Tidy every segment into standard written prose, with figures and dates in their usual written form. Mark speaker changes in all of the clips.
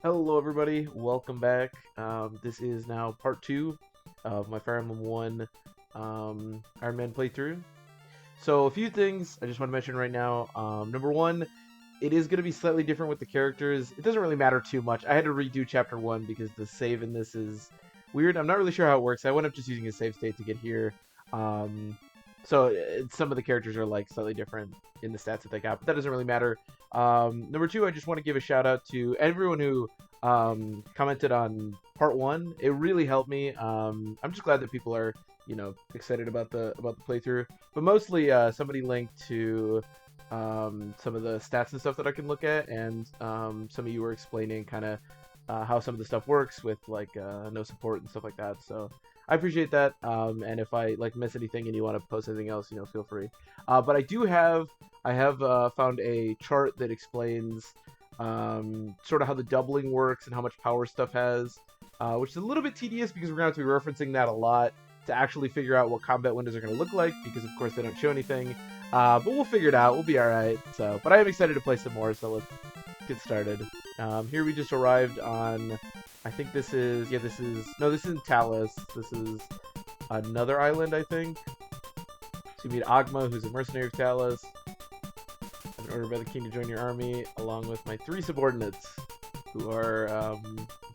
Speaker 1: Hello, everybody. Welcome back. This is now part two of my Fire Emblem 1 Iron Man playthrough. So, a few things I just want to mention right now. Number one, it is going to be slightly different with the characters. It doesn't really matter too much. I had to redo Chapter 1 because the save in this is weird. I'm not really sure how it works. I went up just using a save state to get here. Um, some of the characters are like slightly different in the stats that they got, but that doesn't really matter. Number two, I just want to give a shout out to everyone who commented on part one. It really helped me. I'm just glad that people are excited about the playthrough. But mostly, somebody linked to some of the stats and stuff that I can look at, and some of you were explaining kind of how some of the stuff works with like no support and stuff like that. So I appreciate that. And if I like miss anything and you want to post anything else, feel free. But I have found a chart that explains sort of how the doubling works and how much power stuff has, which is a little bit tedious because we're going to have to be referencing that a lot to actually figure out what combat windows are going to look like, because of course they don't show anything. But we'll figure it out. We'll be all right. So, but I am excited to play some more. So let's get started. Here we just arrived on. I think this is this isn't Talus. This is another island, I think. So you meet Agma, who's a mercenary of Talus. I've been ordered by the king to join your army, along with my 3 subordinates, who are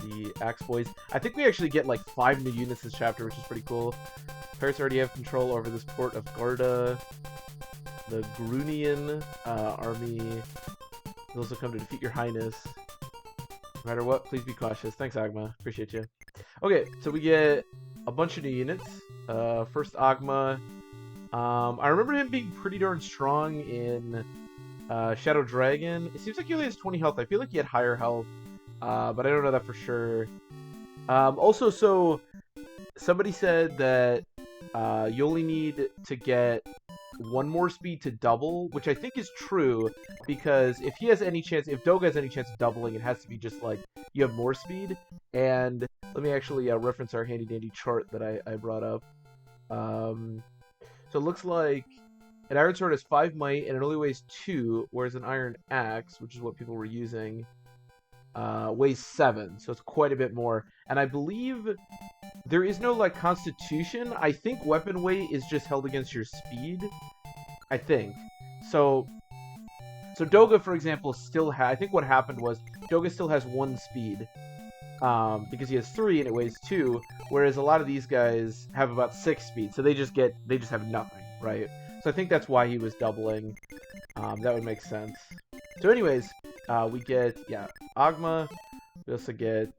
Speaker 1: the Axe Boys. I think we actually get like 5 new units this chapter, which is pretty cool. Pirates already have control over this port of Garda. The Grunian army will also come to defeat your highness. No matter what, please be cautious. Thanks, Agma. Appreciate you. Okay, so we get a bunch of new units. First, Agma. I remember him being pretty darn strong in Shadow Dragon. It seems like he only has 20 health. I feel like he had higher health, but I don't know that for sure. Also, so somebody said that you only need to get 1 more speed to double, which I think is true, because if Doga has any chance of doubling, it has to be just like you have more speed. And let me actually reference our handy dandy chart that I brought up. So it looks like an iron sword has 5 might and it only weighs 2, whereas an iron axe, which is what people were using, weighs 7, so it's quite a bit more. And I believe there is no like constitution. I think weapon weight is just held against your speed, I think. So Doga, for example, I think what happened was Doga still has 1 speed, because he has 3 and it weighs 2, whereas a lot of these guys have about 6 speed, so they just have nothing, right? So I think that's why he was doubling. That would make sense. So anyways, we get, Agma. We also get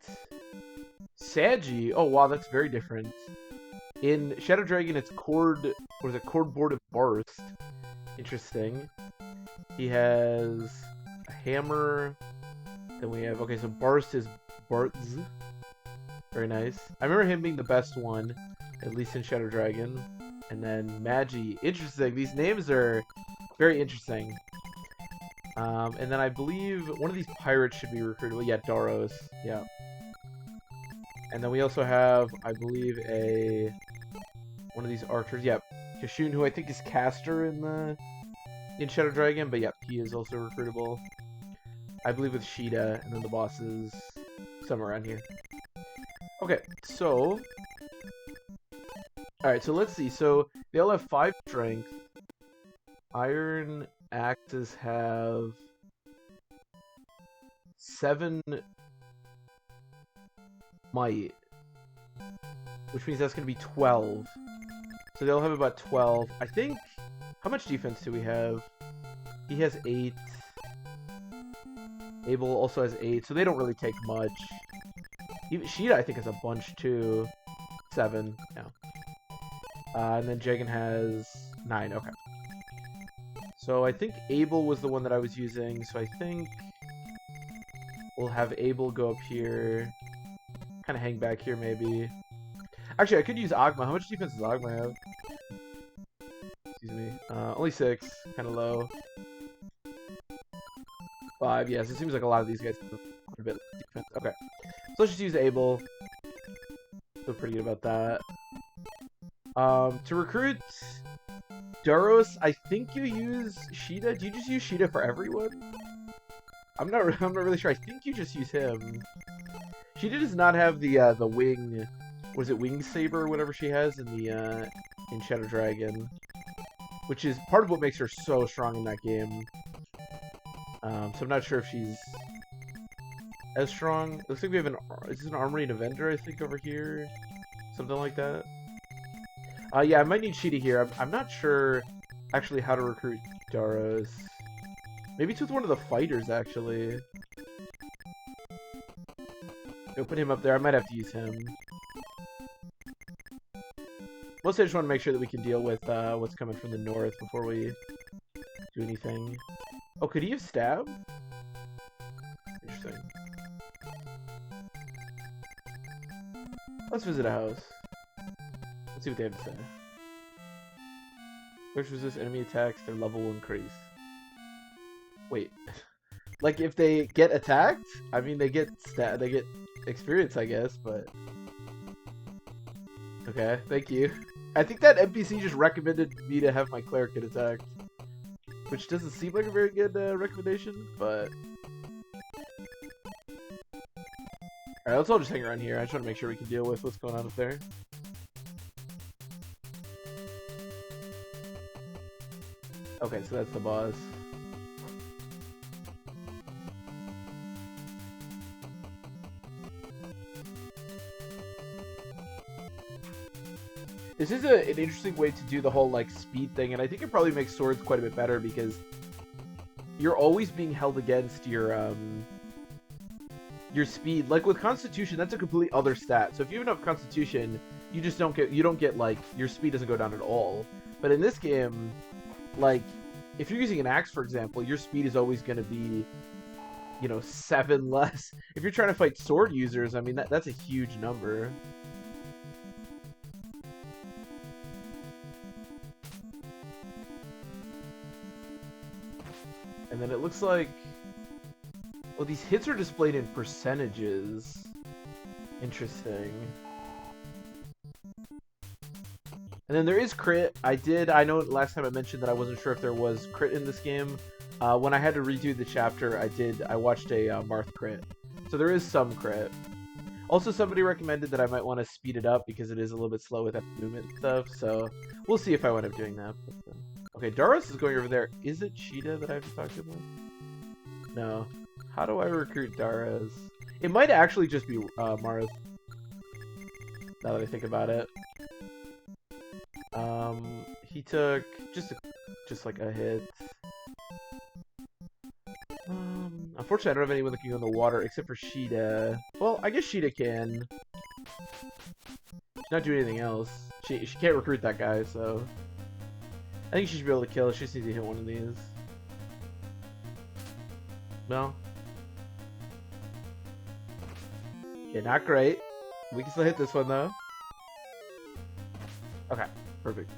Speaker 1: Sagi. Oh, wow, that's very different. In Shadow Dragon, it's Chord Board of Burst. Interesting. He has a hammer. Then we have, okay, so Burst is Bartz. Very nice. I remember him being the best one, at least in Shadow Dragon. And then Magi. Interesting. These names are very interesting. And then I believe one of these pirates should be recruitable. Yeah, Doros. Yeah. And then we also have, I believe, one of these archers. Yep, Kashun, who I think is caster in Shadow Dragon, but yep, he is also recruitable. I believe with Sheeta, and then the boss is somewhere around here. Okay, so alright, so let's see. So they all have 5 strength. Iron axes have 7 might, which means that's going to be 12. So they'll have about 12. I think, how much defense do we have? He has 8. Abel also has 8, so they don't really take much. Even Sheeta, I think, has a bunch too. 7, yeah. And then Jagan has 9, okay. So I think Abel was the one that I was using, so I think we'll have Abel go up here. Kind of hang back here, maybe. Actually, I could use Agma. How much defense does Agma have? Excuse me. Only 6. Kind of low. 5. Yes, it seems like a lot of these guys have a bit of defense. Okay. So let's just use Abel. Feel pretty good about that. To recruit Duros, I think you use Sheeta. Do you just use Sheeta for everyone? I'm not really sure. I think you just use him. She does not have the wing. Was it wing saber or whatever she has in the in Shadow Dragon, which is part of what makes her so strong in that game. So I'm not sure if she's as strong. Looks like we have is this an Armory and a Vendor, I think, over here? Something like that. Yeah, I might need Sheeta here. I'm not sure actually how to recruit Daros. Maybe it's with one of the fighters, actually. Open him up there. I might have to use him. Mostly I just want to make sure that we can deal with what's coming from the north before we do anything. Oh, could he have stab? Interesting. Let's visit a house. Let's see what they have to say. Which resist enemy attacks, their level will increase. Wait. Like if they get attacked? I mean they get experience, I guess, but okay, thank you. I think that NPC just recommended me to have my cleric get attacked. Which doesn't seem like a very good recommendation, but alright, let's all just hang around here. I just want to make sure we can deal with what's going on up there. Okay, so that's the boss. This is an interesting way to do the whole like speed thing, and I think it probably makes swords quite a bit better because you're always being held against your speed. Like with Constitution, that's a complete other stat. So if you have enough Constitution, you just don't get like your speed doesn't go down at all. But in this game, like if you're using an axe, for example, your speed is always going to be, you know, 7 less. If you're trying to fight sword users, I mean that's a huge number. And then it looks like, well, these hits are displayed in percentages. Interesting. And then there is crit. I know last time I mentioned that I wasn't sure if there was crit in this game. When I had to redo the chapter, I watched a Marth crit. So there is some crit. Also, somebody recommended that I might want to speed it up because it is a little bit slow with that movement and stuff. So we'll see if I wind up doing that. But, okay, Daros is going over there. Is it Cheetah that I have to talk to him with? No. How do I recruit Daros? It might actually just be Marth. Now that I think about it. He took just like a hit. Unfortunately, I don't have anyone that can go in the water except for Sheeta. Well, I guess Sheeta can. She's not doing anything else. She can't recruit that guy, so I think she should be able to kill. She just needs to hit one of these. No. Okay, not great. We can still hit this one though. Okay, perfect.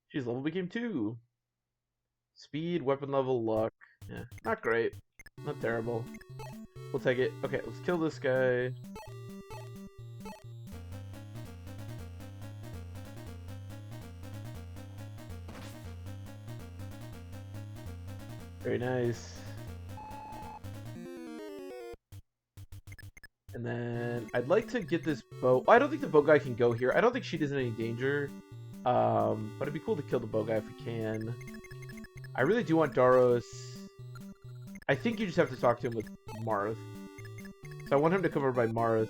Speaker 1: She's level became 2. Speed, weapon level, luck. Yeah, not great. Not terrible. We'll take it. Okay, let's kill this guy. Very nice. And then I'd like to get this bow. I don't think the bow guy can go here. I don't think she is in any danger. But it'd be cool to kill the bow guy if we can. I really do want Daros. I think you just have to talk to him with Marth. So I want him to come over by Marth.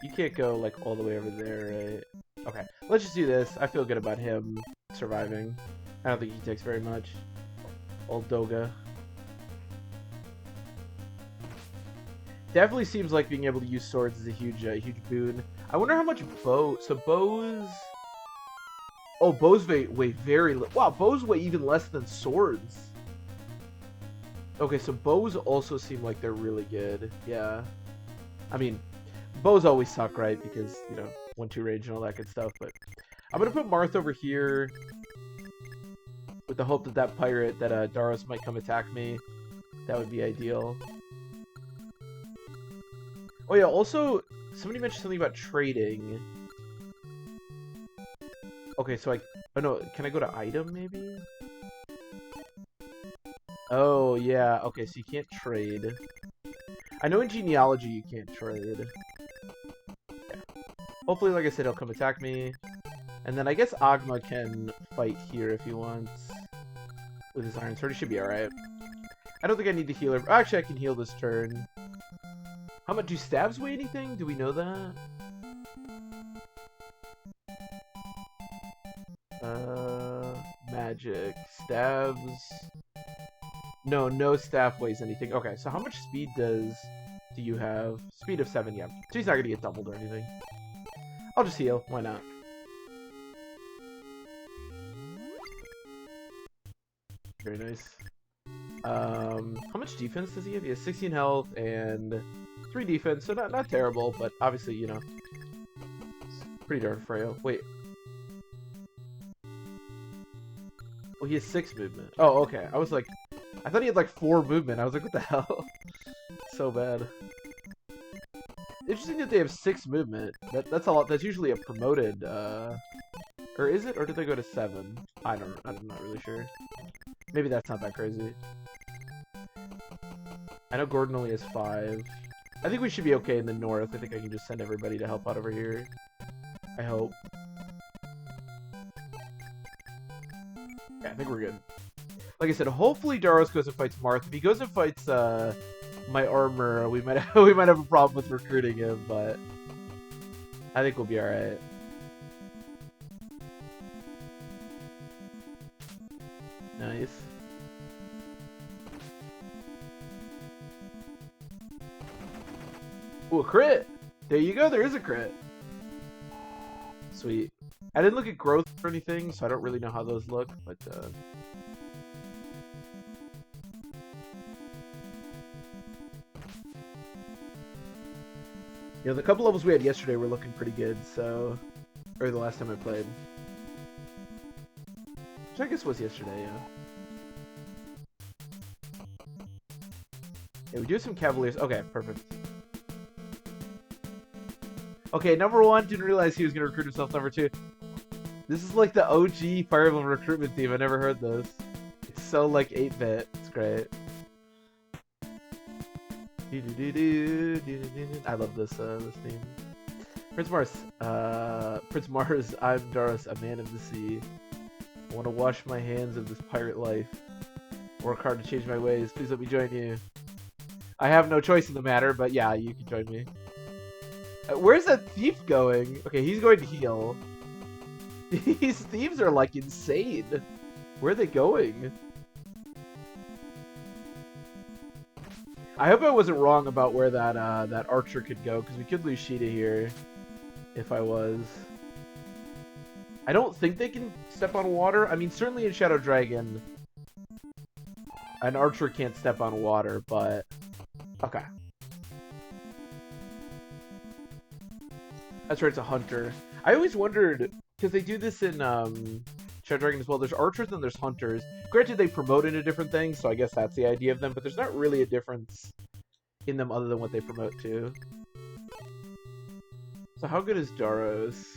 Speaker 1: You can't go like all the way over there, right? Okay, let's just do this. I feel good about him surviving. I don't think he takes very much. Old Doga. Definitely seems like being able to use swords is a huge boon. I wonder how much bow. So bows. Oh, bows weigh very. Wow, bows weigh even less than swords. Okay, so bows also seem like they're really good. Yeah. I mean, bows always suck, right? Because, you know, 1-2 range and all that good stuff. But I'm gonna put Marth over here with the hope that that pirate, that Daros might come attack me. That would be ideal. Oh yeah, also, somebody mentioned something about trading. Okay, so oh no, can I go to item, maybe? Oh, yeah, okay, so you can't trade. I know in genealogy you can't trade. Yeah. Hopefully, like I said, he'll come attack me. And then I guess Agma can fight here if he wants. With his Iron Sword, he should be alright. I don't think I need to heal her. Actually, I can heal this turn. How much do stabs weigh anything? Do we know that? Magic. Stabs. No staff weighs anything. Okay, so how much speed do you have? Speed of 7, yeah. So he's not gonna get doubled or anything. I'll just heal. Why not? Very nice. How much defense does he have? He has 16 health and 3 defense, so not terrible, but obviously, you know, it's pretty darn frail. Wait. Oh, he has 6 movement. Oh, okay. I was like, I thought he had like 4 movement. I was like, what the hell? So bad. Interesting that they have 6 movement. That's a lot. That's usually a promoted, or is it? Or did they go to 7? I'm not really sure. Maybe that's not that crazy. I know Gordon only has 5. I think we should be okay in the north. I think I can just send everybody to help out over here. I hope. Yeah, I think we're good. Like I said, hopefully Daros goes and fights Marth. If he goes and fights my armor, we might have a problem with recruiting him, but I think we'll be alright. Nice. Ooh, a crit! There you go, there is a crit. Sweet. I didn't look at growth or anything, so I don't really know how those look, but you know, the couple levels we had yesterday were looking pretty good, so... Or the last time I played. Which I guess was yesterday, yeah. Yeah, we do some Cavaliers. Okay, perfect. Okay, number 1, didn't realize he was going to recruit himself. Number 2, this is like the OG Fire Emblem recruitment theme. I never heard this. It's so like 8-bit. It's great. I love this theme. Prince Mars, I'm Daros, a man of the sea. I want to wash my hands of this pirate life. Work hard to change my ways. Please let me join you. I have no choice in the matter, but yeah, you can join me. Where's that thief going? Okay, he's going to heal. These thieves are like insane. Where are they going? I hope I wasn't wrong about where that archer could go, because we could lose Sheeta here if I was. I don't think they can step on water. I mean, certainly in Shadow Dragon, an archer can't step on water, but okay. That's right, it's a hunter. I always wondered, because they do this in Shadow Dragon as well, there's archers and there's hunters. Granted, they promote into different things, so I guess that's the idea of them, but there's not really a difference in them other than what they promote to. So how good is Daros?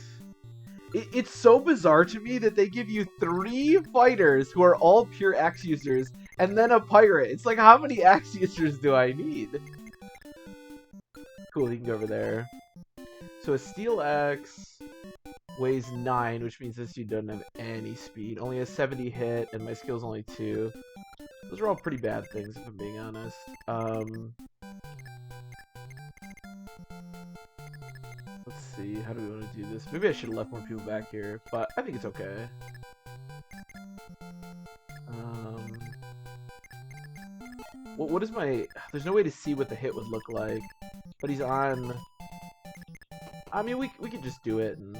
Speaker 1: It's so bizarre to me that they give you 3 fighters who are all pure axe users, and then a pirate. It's like, how many axe users do I need? Cool, he can go over there. So a steel axe weighs 9, which means this dude doesn't have any speed. Only has 70 hit, and my skill's only 2. Those are all pretty bad things, if I'm being honest. Let's see, how do we want to do this? Maybe I should have left more people back here, but I think it's okay. What is my... There's no way to see what the hit would look like, but he's on... I mean, we could just do it, and...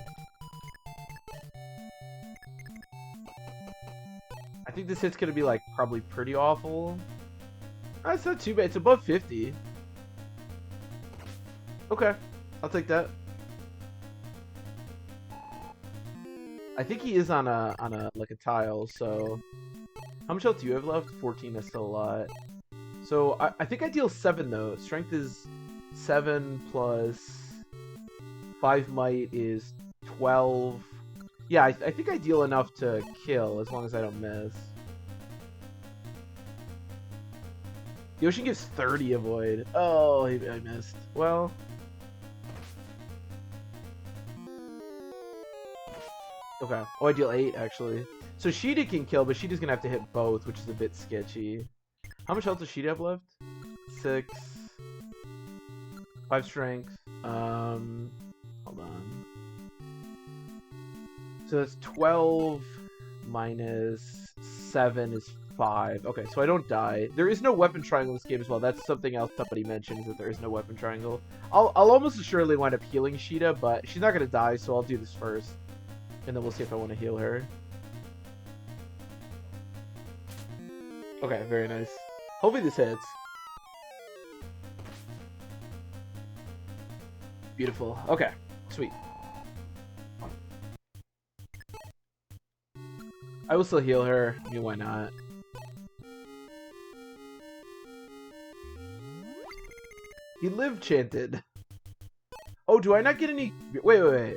Speaker 1: I think this hit's gonna be, like, probably pretty awful. Oh, it's not too bad. It's above 50. Okay, I'll take that. I think he is on a like a tile, so... How much health do you have left? 14, that's still a lot. So, I think I deal 7, though. Strength is 7 plus 5 might is 12. Yeah, I think I deal enough to kill as long as I don't miss. The ocean gives 30 avoid. Oh, I missed. Well. Okay. Oh, I deal 8, actually. So Sheeta can kill, but Sheeta's gonna have to hit both, which is a bit sketchy. How much health does Sheeta have left? 6. 5 strength. Hold on. So that's 12 minus 7 is 5. Okay, so I don't die. There is no weapon triangle in this game as well. That's something else somebody mentioned, is that there is no weapon triangle. I'll almost assuredly wind up healing Sheeta, but she's not gonna die, so I'll do this first. And then we'll see if I want to heal her. Okay, very nice. Hopefully this hits. Beautiful. Okay, sweet. I will still heal her. I mean, why not? He live chanted. Oh, do I not get any... Wait.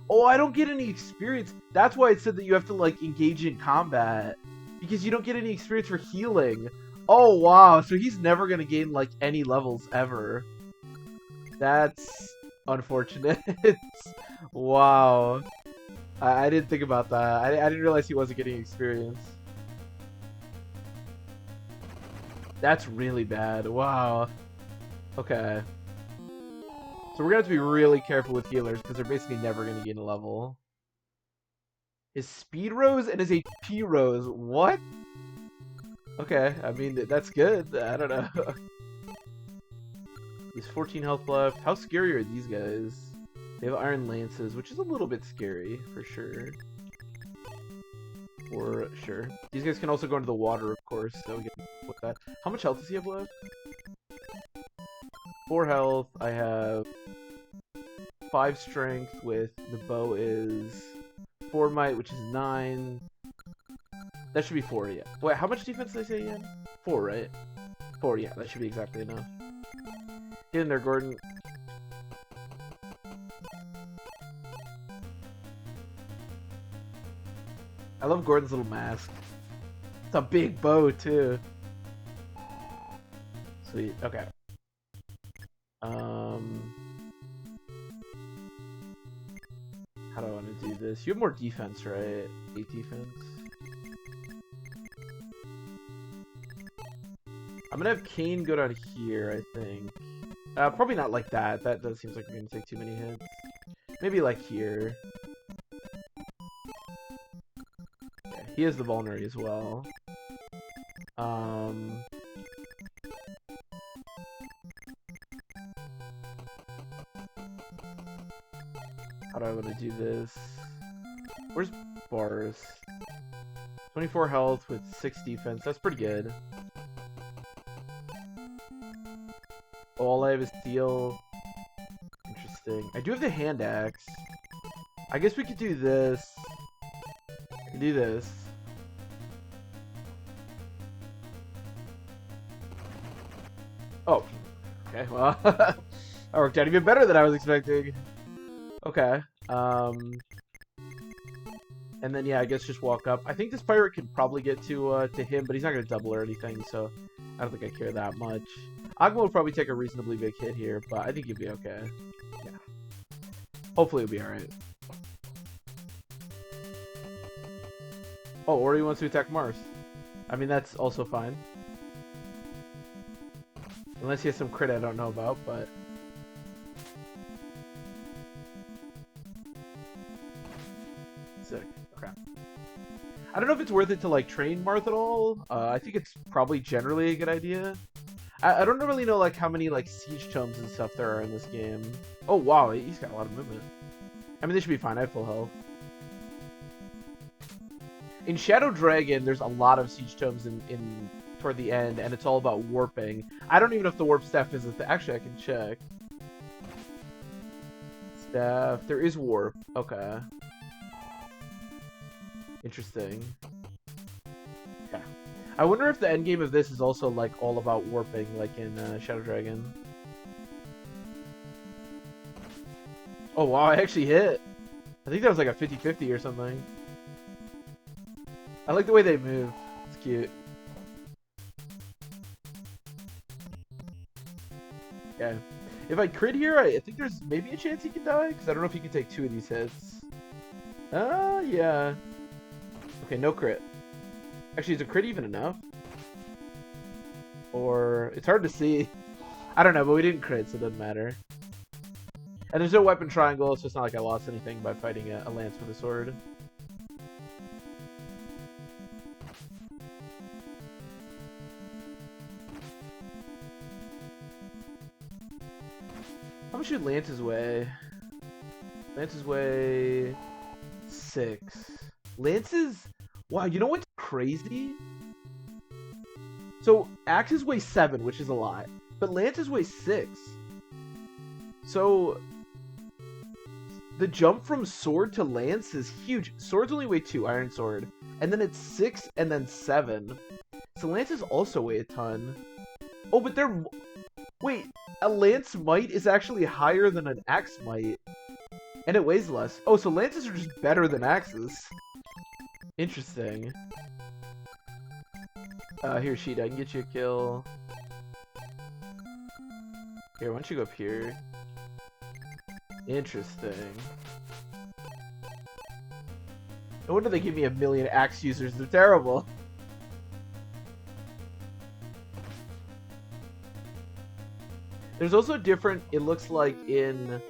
Speaker 1: Oh, I don't get any experience. That's why it said that you have to, like, engage in combat. Because you don't get any experience for healing. Oh, wow. So he's never going to gain, like, any levels ever. That's unfortunate. Wow. I didn't think about that. I didn't realize he wasn't getting experience. That's really bad. Wow. Okay. So we're going to have to be really careful with healers, because they're basically never going to gain a level. His speed rose and his HP rose. What? Okay, I mean, that's good. I don't know. He's 14 health left. How scary are these guys? They have iron lances, which is a little bit scary, for sure. For sure. These guys can also go into the water, of course, so we can put that. How much health does he have left? 4 health. I have 5 strength with the bow is 4 might, which is 9. That should be 4, yeah. Wait, how much defense did I say again? 4, right? 4, yeah, that should be exactly enough. Get in there, Gordon. I love Gordon's little mask. It's a big bow, too. Sweet, okay. How do I want to do this? You have more defense, right? 8 defense. I'm gonna have Kane go down here, I think. Probably not like that. That seems like we're gonna take too many hits. Maybe like here. Yeah, he has the vulnerary as well. How do I want to do this? Where's Bars? 24 health with 6 defense. That's pretty good. All I have is steel. Interesting. I do have the hand axe. I guess we could do this. I can do this. Oh. Okay, well. That worked out even better than I was expecting. Okay. And then, yeah, I guess just walk up. I think this pirate can probably get to him, but he's not going to double or anything, so I don't think I care that much. Agma will probably take a reasonably big hit here, but I think he'll be okay. Yeah. Hopefully he'll be alright. Oh, or he wants to attack Mars. I mean, that's also fine. Unless he has some crit I don't know about, but... Sick. Okay. I don't know if it's worth it to, like, train Marth at all. I think it's probably generally a good idea. I don't really know, like, how many, like, siege tomes and stuff there are in this game. Oh, wow, he's got a lot of movement. I mean, they should be fine. I have full health. In Shadow Dragon, there's a lot of siege tomes in toward the end, and it's all about warping. I don't even know if the warp staff is a thing. Actually, I can check. Staff. There is warp. Okay. Interesting. Yeah. I wonder if the endgame of this is also, like, all about warping, like in Shadow Dragon. Oh wow, I actually hit. I think that was like a 50-50 or something. I like the way they move. It's cute. Yeah. If I crit here, I think there's maybe a chance he can die, because I don't know if he can take 2 of these hits. Yeah. Okay, no crit. Actually, is a crit even enough? Or... it's hard to see. I don't know, but we didn't crit, so it doesn't matter. And there's no weapon triangle, so it's not like I lost anything by fighting a lance with a sword. How much should lances weigh? Lances weigh 6. Lances... wow, you know what's crazy? So, axes weigh 7, which is a lot. But lances weigh 6. So... the jump from sword to lance is huge. Swords only weigh 2, iron sword. And then it's 6 and then 7. So lances also weigh a ton. Oh, but they're... wait, a lance might is actually higher than an axe might. And it weighs less. Oh, so lances are just better than axes. Interesting. Here, Sheeta, I can get you a kill. Here, why don't you go up here? Interesting. No wonder they give me 1,000,000 axe users. They're terrible. There's also different, it looks like, in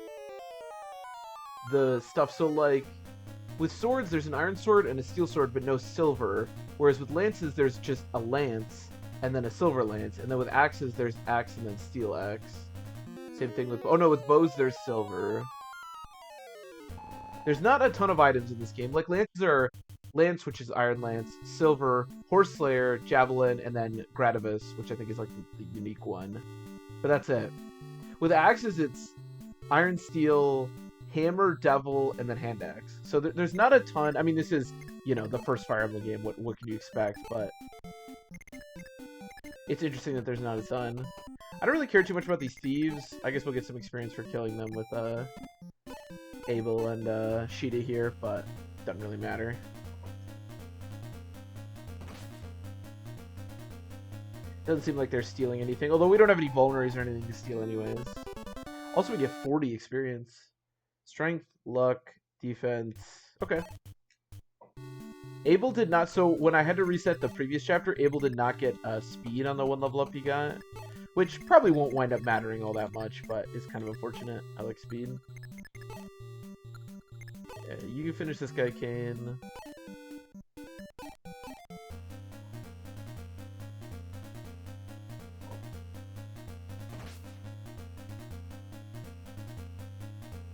Speaker 1: the stuff. So, like, with swords, there's an iron sword and a steel sword, but no silver. Whereas with lances, there's just a lance and then a silver lance. And then with axes, there's axe and then steel axe. Same thing with... oh no, with bows, there's silver. There's not a ton of items in this game. Like, lances are lance, which is iron lance, silver, horse slayer, javelin, and then gradavis, which I think is like the unique one. But that's it. With axes, it's iron, steel, hammer, devil, and then hand axe. So there's not a ton. I mean, this is, you know, the first Fire Emblem game. What can you expect? But it's interesting that there's not a ton. I don't really care too much about these thieves. I guess we'll get some experience for killing them with Abel and Sheeta here, but doesn't really matter. Doesn't seem like they're stealing anything, although we don't have any vulneraries or anything to steal anyways. Also, we get 40 experience. Strength, luck, defense. Okay. Abel did not, so when I had to reset the previous chapter, Abel did not get speed on the 1 level up he got. Which probably won't wind up mattering all that much, but it's kind of unfortunate. I like speed. Yeah, you can finish this guy, Kane.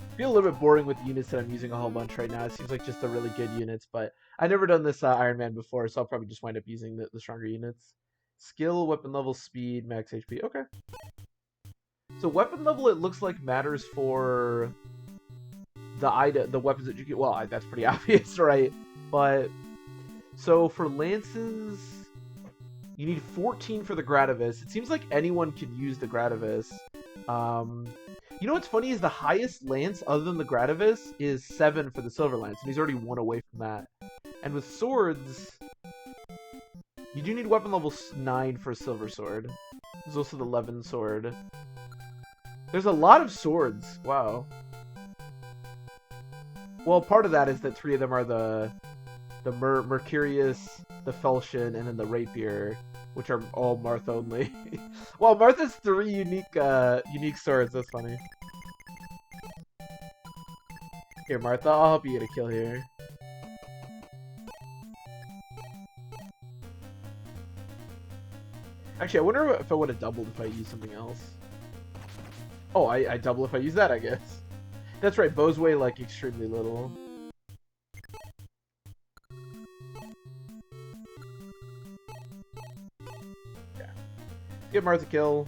Speaker 1: I feel a little bit boring with the units that I'm using a whole bunch right now. It seems like just the really good units, but I've never done this Iron Man before, so I'll probably just wind up using the stronger units. Skill, weapon level, speed, max HP. Okay. So weapon level, it looks like matters for the weapons that you get. Well, that's pretty obvious, right? But so for lances, you need 14 for the gradavis. It seems like anyone can use the gradavis. You know what's funny is the highest lance other than the gradavis is 7 for the silver lance, and he's already 1 away from that. And with swords, you do need weapon level 9 for a silver sword. There's also the 11 sword. There's a lot of swords. Wow. Well, part of that is that 3 of them are the Mercurius, the Falchion, and then the Rapier, which are all Marth only. Well, Marth has 3 unique swords. That's funny. Here, Martha, I'll help you get a kill here. Actually, I wonder if I would have doubled if I used something else. Oh, I double if I use that, I guess. That's right, bows weigh, like, extremely little. Yeah. Get Marth a kill.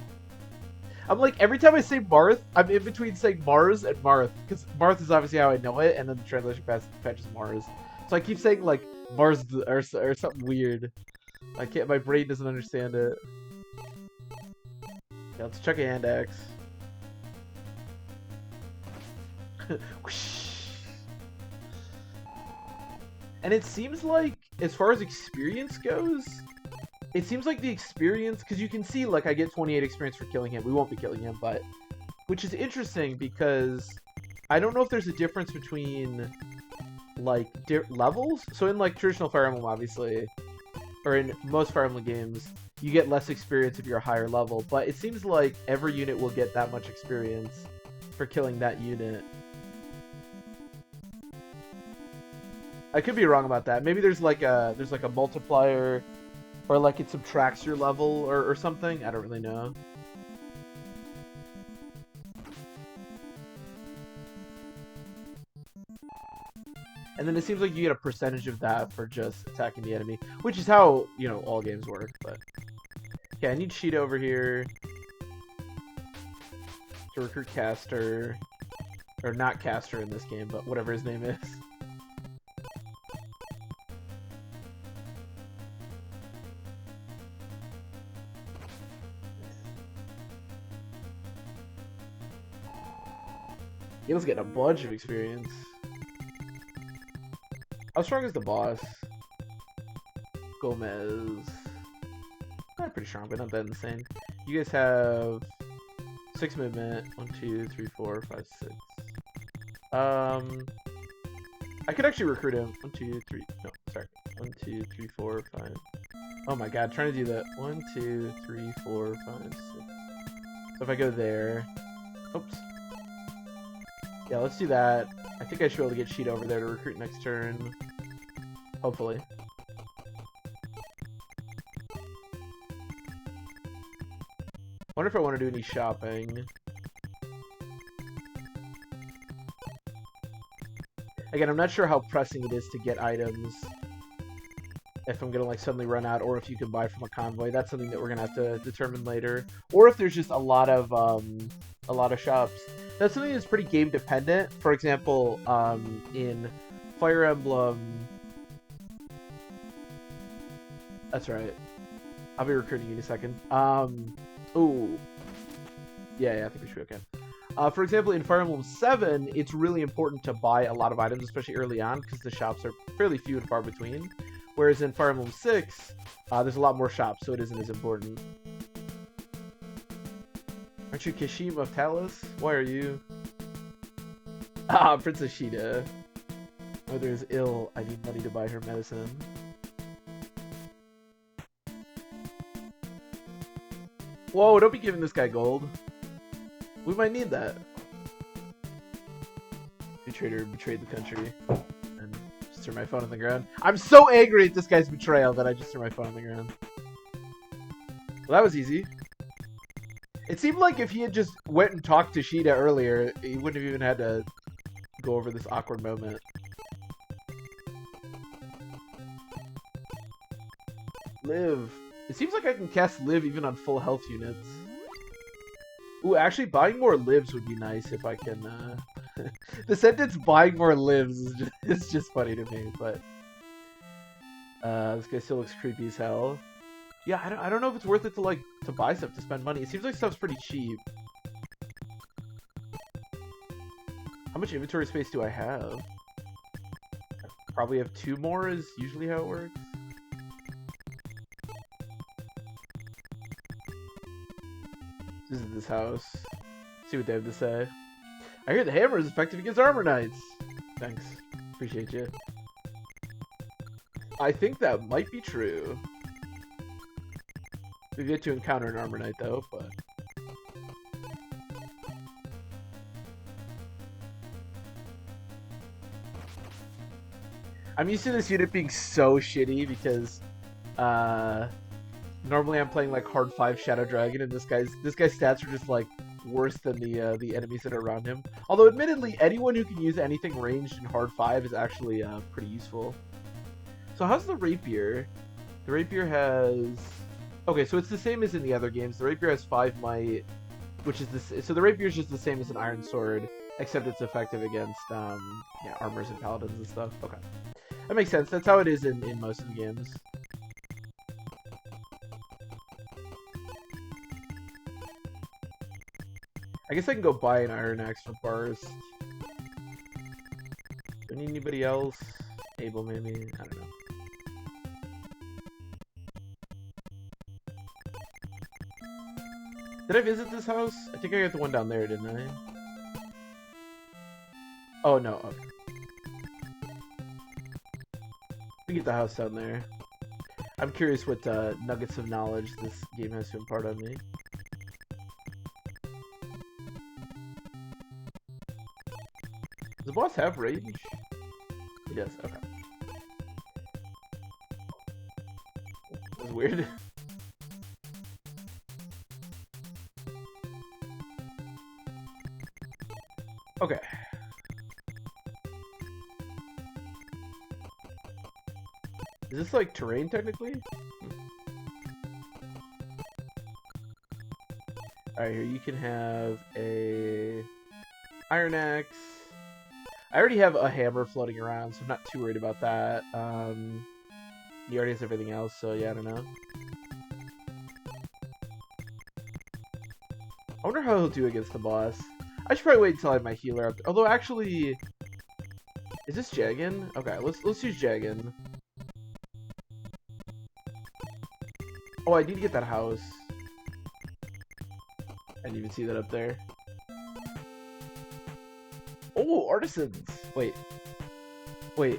Speaker 1: I'm like, every time I say Marth, I'm in between saying Mars and Marth. Because Marth is obviously how I know it, and then the translation patches Mars. So I keep saying, like, Mars or something weird. I can't, my brain doesn't understand it. Yeah, let's check a hand axe. And it seems like, as far as experience goes, it seems like the experience, because you can see, like, I get 28 experience for killing him. We won't be killing him, but... Which is interesting, because I don't know if there's a difference between, like, levels. So in, like, traditional Fire Emblem, obviously, or in most Fire Emblem games, you get less experience if you're a higher level. But it seems like every unit will get that much experience for killing that unit. I could be wrong about that. Maybe there's like a multiplier, or like it subtracts your level or something. I don't really know. And then it seems like you get a percentage of that for just attacking the enemy, which is how, you know, all games work. But okay, I need Sheeta over here to recruit Caster, or not Caster in this game, but whatever his name is. Gil's getting a bunch of experience. How strong is the boss? Gomez. Not pretty strong, but not that insane. You guys have 6 movement. 1, 2, 3, 4, 5, 6. I could actually recruit him. 1, 2, 3. No, sorry. 1, 2, 3, 4, 5. Oh my god, trying to do that. 1, 2, 3, 4, 5, 6. So if I go there. Oops. Yeah, let's do that. I think I should be able to get Sheet over there to recruit next turn. Hopefully. Wonder if I want to do any shopping. Again, I'm not sure how pressing it is to get items. If I'm gonna like suddenly run out, or if you can buy from a convoy. That's something that we're gonna have to determine later. Or if there's just a lot of shops. That's something that's pretty game dependent. For example, in Fire Emblem. That's right. I'll be recruiting you in a second. Ooh. Yeah, I think we should be okay. For example, in Fire Emblem 7, it's really important to buy a lot of items, especially early on, because the shops are fairly few and far between. Whereas in Fire Emblem 6, there's a lot more shops, so it isn't as important. Aren't you Kashim of Talos? Why are you? Ah, Princess Sheeta. Mother is ill. I need money to buy her medicine. Whoa, don't be giving this guy gold. We might need that. Traitor betrayed the country. And just threw my phone on the ground. I'm so angry at this guy's betrayal that I just threw my phone on the ground. Well, that was easy. It seemed like if he had just went and talked to Sheeta earlier, he wouldn't have even had to go over this awkward moment. Live. It seems like I can cast Live even on full health units. Ooh, actually, buying more lives would be nice if I can, The sentence "buying more lives" is just funny to me, but... this guy still looks creepy as hell. Yeah, I don't know if it's worth it to buy stuff, to spend money. It seems like stuff's pretty cheap. How much inventory space do I have? I probably have 2 more is usually how it works. Visit this house. See what they have to say. I hear the hammer is effective against armor knights. Thanks. Appreciate you. I think that might be true. We've yet to encounter an armor knight though, but... I'm used to this unit being so shitty because normally I'm playing like hard 5 Shadow Dragon, and this guy's stats are just like worse than the enemies that are around him. Although admittedly, anyone who can use anything ranged in hard 5 is actually pretty useful. So how's the rapier? The rapier has... Okay, so it's the same as in the other games. The rapier has 5 might, which is this. So the rapier is just the same as an iron sword, except it's effective against yeah, armors and paladins and stuff. Okay, that makes sense. That's how it is in most of the games. I guess I can go buy an iron axe for Barst. Do I need anybody else? Abel, maybe? I don't know. Did I visit this house? I think I got the one down there, didn't I? Oh, no. Okay. We get the house down there. I'm curious what nuggets of knowledge this game has to impart on me. Does the boss have rage? He does. Okay. That's weird. Okay. Is this like terrain technically? Alright, here you can have a iron axe. I already have a hammer floating around, so I'm not too worried about that. He already has everything else, so yeah, I don't know. I wonder how he'll do against the boss. I should probably wait until I have my healer up there. Although actually, is this Jaggin? Okay, let's use Jaggin. Oh, I need to get that house. I didn't even see that up there. Oh, artisans. Wait,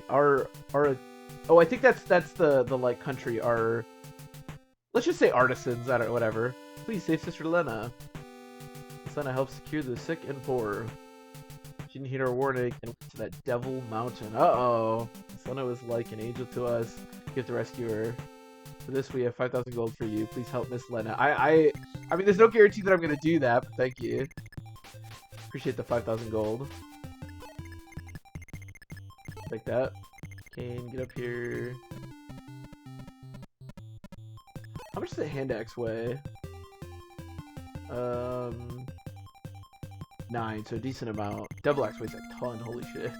Speaker 1: are oh, I think that's the like country. Are, let's just say artisans. I don't know, whatever. Please save Sister Lena. Lena helps secure the sick and poor. She didn't heed our warning and went to that devil mountain. Uh-oh. Lena was like an angel to us. You have to rescue her. For this, we have 5,000 gold for you. Please help Miss Lena. I mean, there's no guarantee that I'm going to do that, but thank you. Appreciate the 5,000 gold. Like that. Kane, get up here. How much does a hand axe weigh? 9, so a decent amount. Devil axe weighs a ton, holy shit.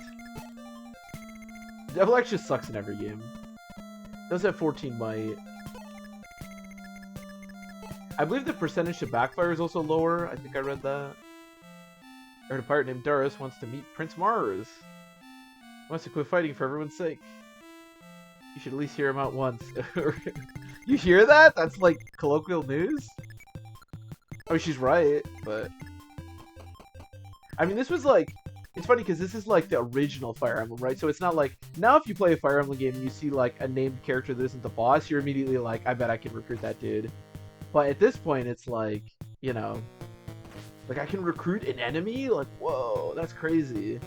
Speaker 1: Devil axe just sucks in every game. Does have 14 might. I believe the percentage to backfire is also lower. I think I read that. I heard a pirate named Darius wants to meet Prince Mars. He wants to quit fighting for everyone's sake. You should at least hear him out once. You hear that? That's like colloquial news? I mean, she's right, but... I mean, this was like... It's funny because this is like the original Fire Emblem, right? So it's not like... Now if you play a Fire Emblem game and you see like a named character that isn't the boss, you're immediately like, I bet I can recruit that dude. But at this point, it's like, you know... Like, I can recruit an enemy? Like, whoa, that's crazy.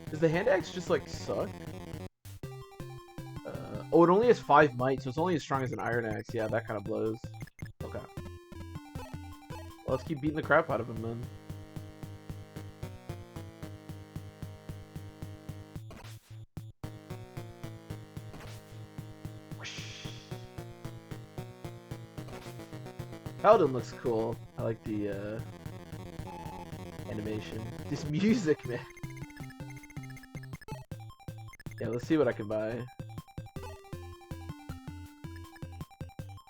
Speaker 1: Does the hand axe just like suck? Oh, it only has 5 might, so it's only as strong as an iron axe. Yeah, that kind of blows. Okay. Well, let's keep beating the crap out of him then. Paladin looks cool. I like the animation. This music, man. Yeah, let's see what I can buy.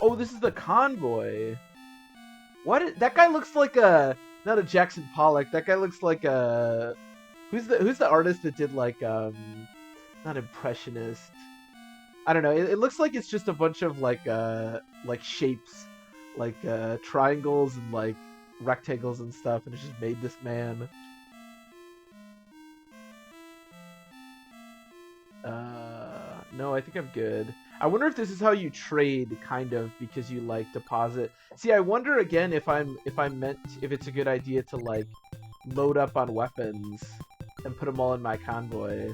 Speaker 1: Oh, this is the convoy. What? That guy looks like a, not a Jackson Pollock. That guy looks like a, who's the artist that did like not impressionist. I don't know. It looks like it's just a bunch of like shapes, like triangles and like rectangles and stuff, and it's just made this man. No, I think I'm good. I wonder if this is how you trade, kind of, because you like deposit. See, I wonder again if it's a good idea to like load up on weapons and put them all in my convoy.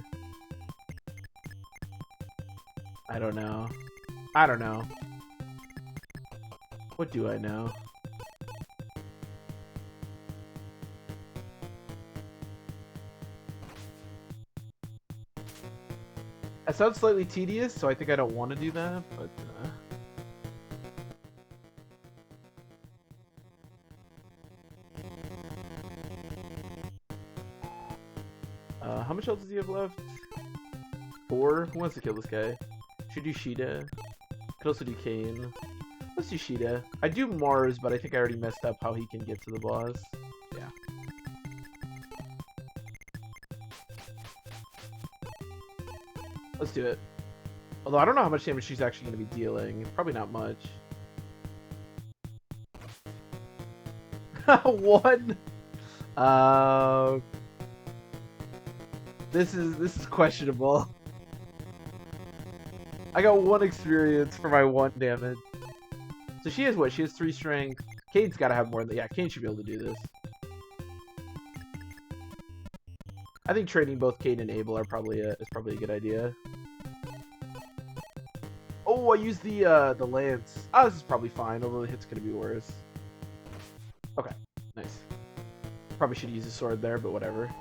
Speaker 1: I don't know. I don't know. What do I know? That sounds slightly tedious, so I think I don't want to do that, but... how much else does he have left? 4? Who wants to kill this guy? Should do Sheeta. Could also do Kane. Let's do Sheeta. I do Mars, but I think I already messed up how he can get to the boss. Yeah. Let's do it. Although I don't know how much damage she's actually going to be dealing. Probably not much. One. This is questionable. I got 1 experience for my 1 damage. So she has what? She has 3 strength. Cade's got to have more than... Yeah, Cade should be able to do this. I think trading both Cade and Abel are probably is probably a good idea. Oh, I used the lance. Oh, this is probably fine, although the hit's gonna be worse. Okay, nice. Probably should use a sword there, but whatever.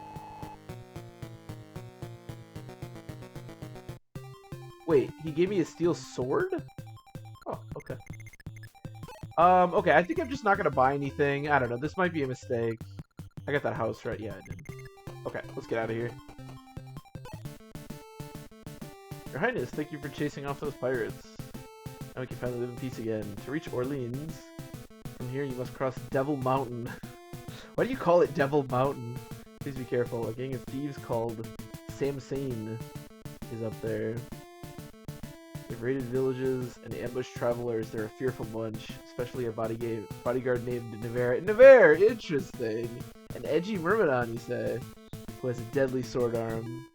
Speaker 1: Wait, he gave me a steel sword? Oh, okay. Okay, I think I'm just not gonna buy anything. I don't know, this might be a mistake. I got that house right. Yeah, I did. Okay, let's get out of here. Your Highness, thank you for chasing off those pirates. Now we can finally live in peace again. To reach Orleans, from here you must cross Devil Mountain. Why do you call it Devil Mountain? Please be careful. A gang of thieves called Samsane is up there. They've raided villages and ambushed travelers. They're a fearful bunch, especially a bodyguard named Nevere. Nevere! Interesting! An edgy Myrmidon, you say, who has a deadly sword arm.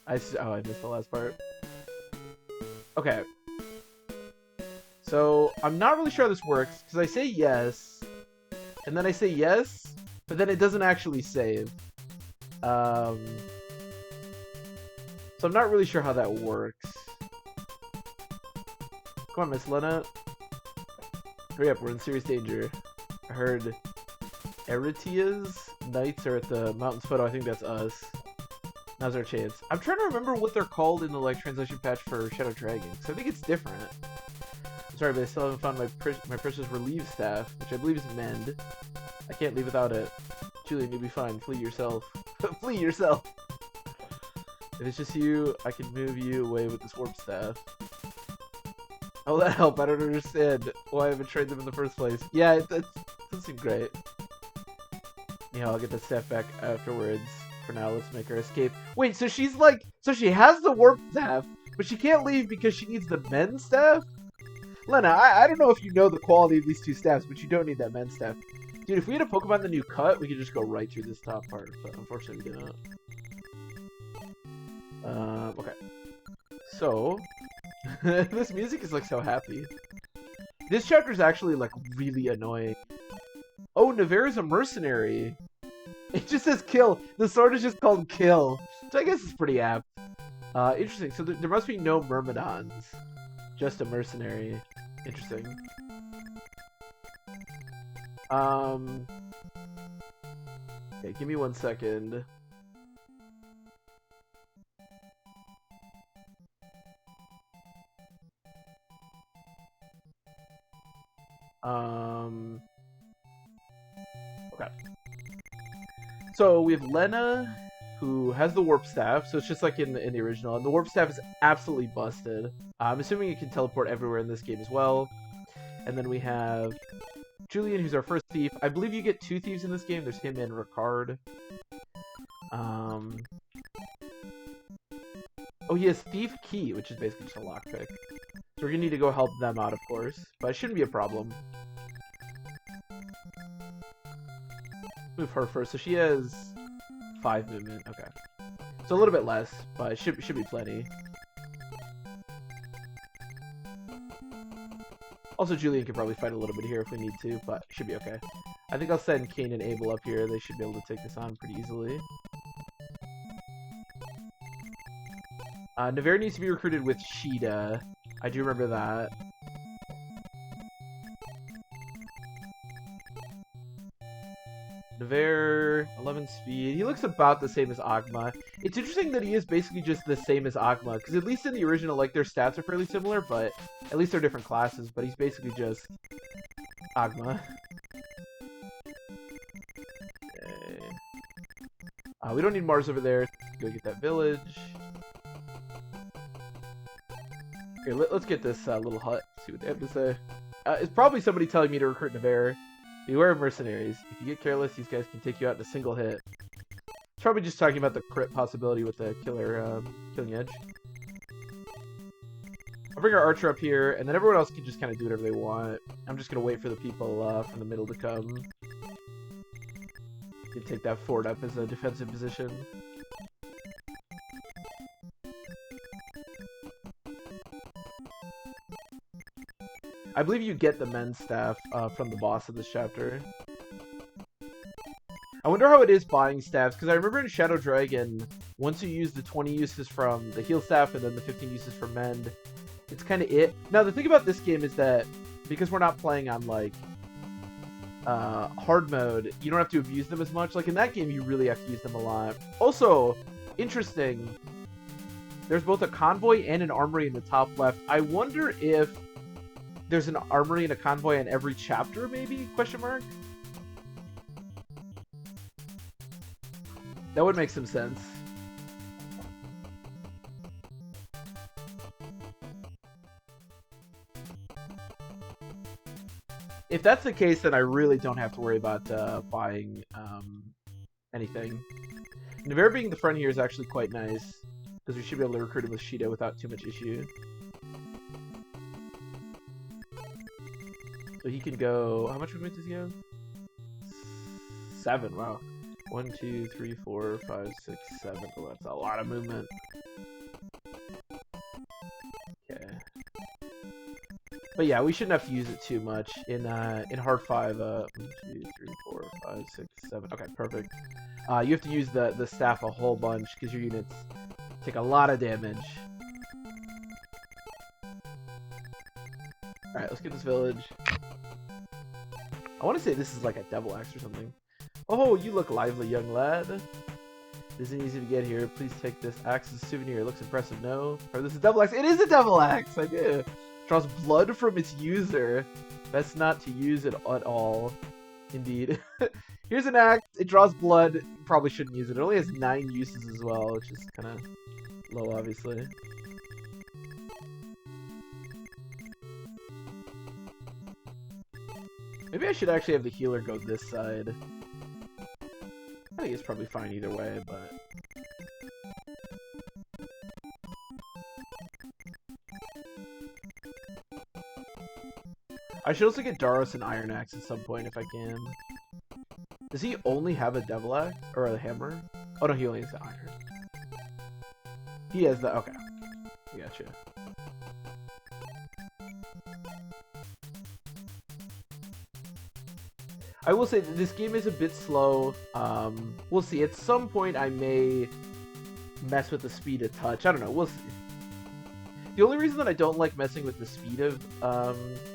Speaker 1: I missed the last part. Okay. So, I'm not really sure how this works, because I say yes, and then I say yes, but then it doesn't actually save. So I'm not really sure how that works. Come on, Miss Lena. Hurry up, we're in serious danger. I heard Eritia's knights are at the mountain's foot. Oh, I think that's us. Now's our chance. I'm trying to remember what they're called in the translation patch for Shadow Dragon, because I think it's different. I'm sorry, but I still haven't found my precious relieve staff, which I believe is mend. I can't leave without it. Julian, you'll be fine. Flee yourself. Flee yourself! If it's just you, I can move you away with this warp staff. Oh, that help. I don't understand why I betrayed them in the first place. Yeah, it doesn't seem great. Yeah, I'll get the staff back afterwards. For now, let's make her escape. Wait, so she's so she has the warp staff, but she can't leave because she needs the mend staff? Lena, I don't know if you know the quality of these 2 staffs, but you don't need that mend staff. Dude, if we had a Pokemon in the new cut, we could just go right through this top part, but unfortunately we didn't. Okay. So, this music is so happy. This chapter is actually really annoying. Oh, Nevera's a mercenary. It just says kill. The sword is just called kill. So I guess it's pretty apt. Interesting. So there must be no Myrmidons. Just a mercenary. Interesting. Okay, give me 1 second. Okay. So we have Lena, who has the warp staff, so it's just like in the original, and the warp staff is absolutely busted. I'm assuming it can teleport everywhere in this game as well. And then we have Julian, who's our first thief. I believe you get 2 thieves in this game. There's him and Ricard. Oh, he has Thief Key, which is basically just a lockpick. So we're gonna need to go help them out, of course, but it shouldn't be a problem. Move her first. So she has 5 movement. Okay. So a little bit less, but it should be plenty. Also, Julian could probably fight a little bit here if we need to, but should be okay. I think I'll send Kane and Abel up here. They should be able to take this on pretty easily. Nevere needs to be recruited with Sheeta. I do remember that. Nevere, 11 speed. He looks about the same as Agma. It's interesting that he is basically just the same as Agma, because at least in the original, their stats are fairly similar, but at least they're different classes, but he's basically just Agma. Okay. We don't need Mars over there. Go get that village. Here, let's get this little hut, see what they have to say. It's probably somebody telling me to recruit Nevere. Beware of mercenaries. If you get careless, these guys can take you out in a single hit. It's probably just talking about the crit possibility with the killing edge. I'll bring our archer up here, and then everyone else can just kind of do whatever they want. I'm just going to wait for the people from the middle to come. You take that fort up as a defensive position. I believe you get the men's staff from the boss of this chapter. I wonder how it is buying staffs, because I remember in Shadow Dragon, once you use the 20 uses from the heal staff and then the 15 uses for mend, it's kind of it. Now, the thing about this game is that, because we're not playing on, like, hard mode, you don't have to abuse them as much. Like, in that game, you really have to use them a lot. Also, interesting, there's both a convoy and an armory in the top left. I wonder if there's an armory and a convoy in every chapter, maybe? Question mark? That would make some sense. If that's the case, then I really don't have to worry about buying anything. Navarre being the front here is actually quite nice, because we should be able to recruit him with Shida without too much issue. So he can go... How much movement does he have? 7, wow. 1, 2, 3, 4, 5, 6, 7. Oh, that's a lot of movement. Okay. But yeah, we shouldn't have to use it too much. In hard 5, 1, 2, 3, 4, 5, 6, 7. Okay, perfect. You have to use the staff a whole bunch, because your units take a lot of damage. Alright, let's get this village. I want to say this is like a devil axe or something. Oh, you look lively, young lad. It isn't easy to get here. Please take this axe as a souvenir. It looks impressive, no? Or this is a devil axe. It is a devil axe! I did. Draws blood from its user. Best not to use it at all. Indeed. Here's an axe. It draws blood. You probably shouldn't use it. It only has 9 uses as well, which is kind of low, obviously. Maybe I should actually have the healer go this side. I think it's probably fine either way, but... I should also get Daros an Iron Axe at some point if I can. Does he only have a Devil Axe? Or a hammer? Oh no, he only has the iron. He has the... Okay. I gotcha. I will say that this game is a bit slow. We'll see. At some point, I may mess with the speed a touch. I don't know. We'll see. The only reason that I don't like messing with the speed of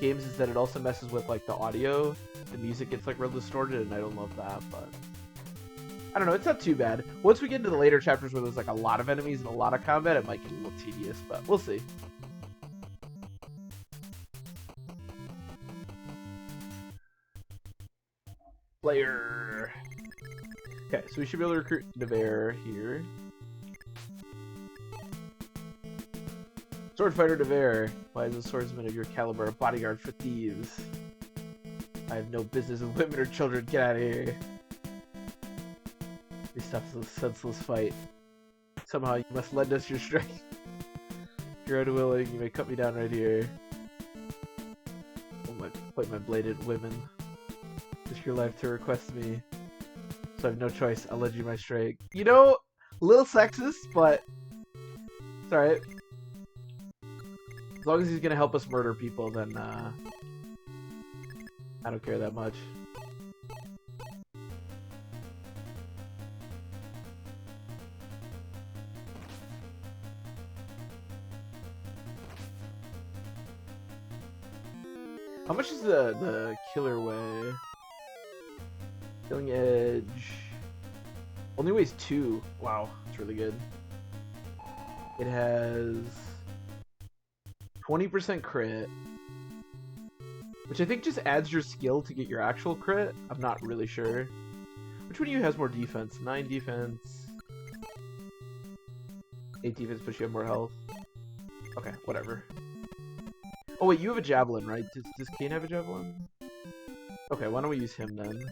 Speaker 1: games is that it also messes with like the audio. The music gets like real distorted, and I don't love that. But I don't know. It's not too bad. Once we get into the later chapters where there's like a lot of enemies and a lot of combat, it might get a little tedious. But we'll see. Player. Okay, so we should be able to recruit Navarre here. Swordfighter Navarre. Why is a swordsman of your caliber a bodyguard for thieves? I have no business with women or children. Get out of here. This stuff's a senseless fight. Somehow you must lend us your strength. If you're unwilling, you may cut me down right here. I might point my blade at women. Risk your life to request me. So I have no choice. I'll lend you my strength. You know, a little sexist, but it's alright. As long as he's gonna help us murder people, then I don't care that much. How much is the killer weigh? Killing edge only weighs 2. Wow, that's really good. It has 20% crit, which I think just adds your skill to get your actual crit. I'm not really sure. Which one of you has more defense? 9 defense. 8 defense, but you have more health. Okay, whatever. Oh wait, you have a javelin, right? Does Kane have a javelin? Okay, why don't we use him then?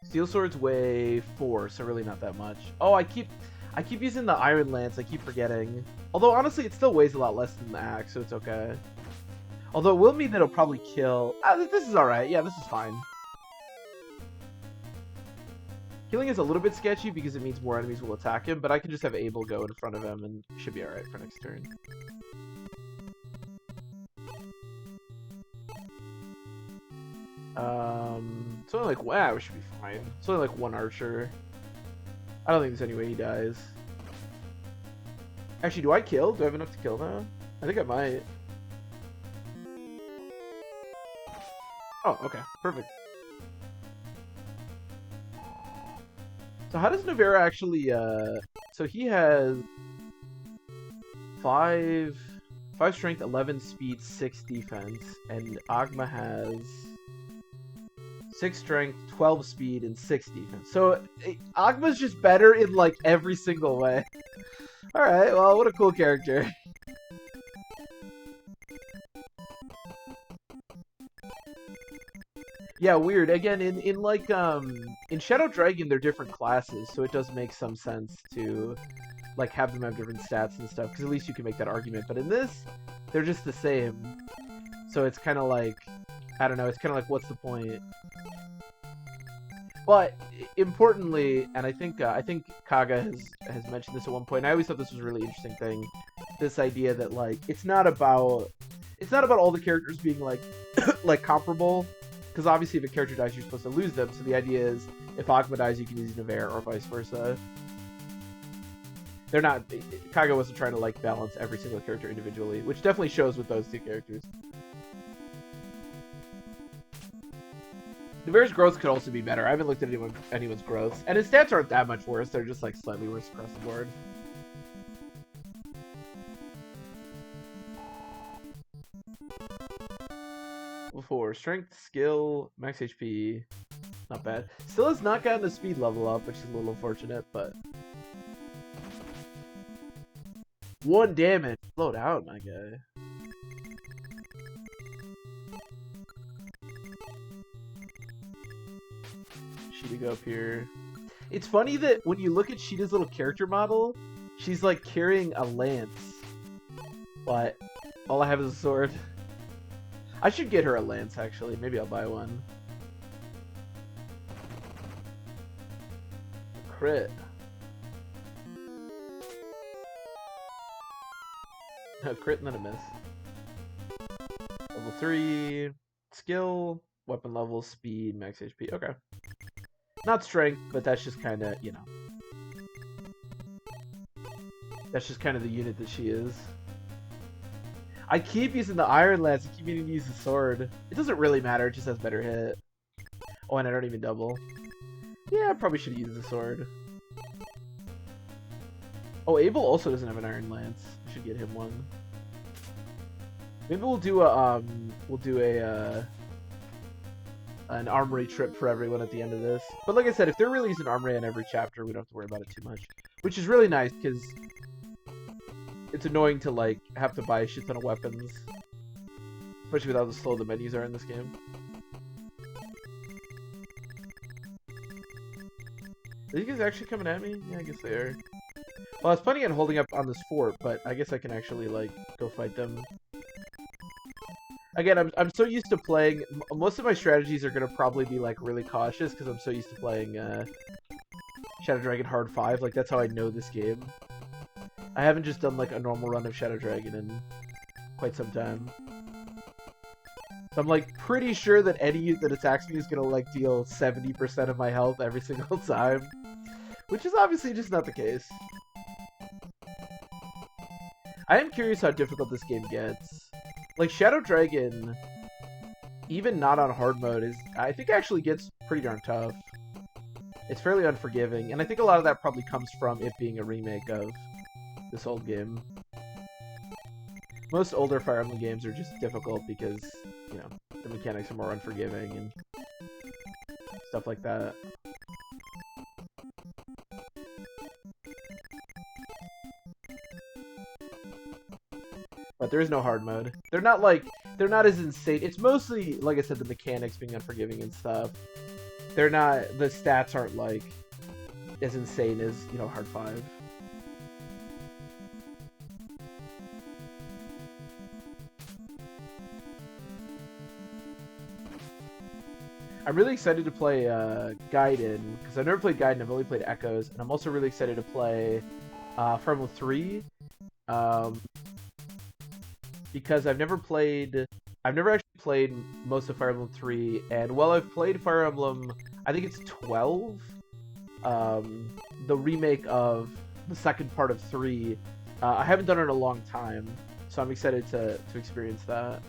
Speaker 1: Steel swords weigh 4, so really not that much. Oh, I keep I keep using the Iron Lance, I keep forgetting. Although, honestly, it still weighs a lot less than the axe, so it's okay. Although it will mean that it'll probably kill... this is alright. Yeah, this is fine. Healing is a little bit sketchy because it means more enemies will attack him, but I can just have Abel go in front of him and should be alright for next turn. It's only like... Wow, it should be fine. It's only like one archer. I don't think there's any way he dies. Actually, do I kill? Do I have enough to kill now? I think I might. Oh, okay. Perfect. So how does Navera actually, so he has 5 strength, 11 speed, 6 defense, and Agma has 6 strength, 12 speed, and 6 defense. So Agma's just better in like every single way. Alright, well, what a cool character. Yeah, weird. Again, in like in Shadow Dragon they're different classes, so it does make some sense to like have them have different stats and stuff, because at least you can make that argument. But in this, they're just the same. So it's kind of like, I don't know, it's kind of like, what's the point? But importantly, and I think Kaga has mentioned this at one point, and I always thought this was a really interesting thing, this idea that like it's not about all the characters being like like comparable. Because obviously if a character dies, you're supposed to lose them. So the idea is, if Agma dies, you can use Navera, or vice versa. They're not... Kaga wasn't trying to, like, balance every single character individually, which definitely shows with those two characters. Navera's growth could also be better. I haven't looked at anyone's growths. And his stats aren't that much worse. They're just, like, slightly worse across the board. Level 4. Strength, skill, max HP. Not bad. Still has not gotten the speed level up, which is a little unfortunate, but... 1 damage. Slow down, my guy. Sheeta go up here. It's funny that when you look at Sheeta's little character model, she's like carrying a lance. But all I have is a sword. I should get her a lance, actually. Maybe I'll buy one. Crit. A crit and then a miss. Level 3. Skill. Weapon level. Speed. Max HP. Okay. Not strength, but that's just kind of, you know. That's just kind of the unit that she is. I keep using the Iron Lance. I keep needing to use the sword. It doesn't really matter. It just has better hit. Oh, and I don't even double. Yeah, I probably should use the sword. Oh, Abel also doesn't have an Iron Lance. I should get him one. Maybe we'll do an armory trip for everyone at the end of this. But like I said, if they're releasing armory on every chapter, we don't have to worry about it too much. Which is really nice, because it's annoying to, like, have to buy a shit ton of weapons. Especially with how slow the menus are in this game. Are these guys actually coming at me? Yeah, I guess they are. Well, I was planning on holding up on this fort, but I guess I can actually, like, go fight them. Again, I'm so used to playing... Most of my strategies are going to probably be, like, really cautious, because I'm so used to playing Shadow Dragon Hard 5. Like, that's how I know this game. I haven't just done, like, a normal run of Shadow Dragon in quite some time. So I'm, like, pretty sure that any unit that attacks me is going to, like, deal 70% of my health every single time. Which is obviously just not the case. I am curious how difficult this game gets. Like, Shadow Dragon, even not on hard mode, I think actually gets pretty darn tough. It's fairly unforgiving, and I think a lot of that probably comes from it being a remake of this old game. Most older Fire Emblem games are just difficult because, you know, the mechanics are more unforgiving and stuff like that. But there is no hard mode. They're not as insane. It's mostly, like I said, the mechanics being unforgiving and stuff. The stats aren't, like, as insane as, you know, Hard 5. I'm really excited to play Gaiden, because I've never played Gaiden, I've only played Echoes, and I'm also really excited to play Fire Emblem 3, because I've never actually played most of Fire Emblem 3, and while I've played Fire Emblem, I think it's 12, the remake of the second part of 3, I haven't done it in a long time, so I'm excited to experience that.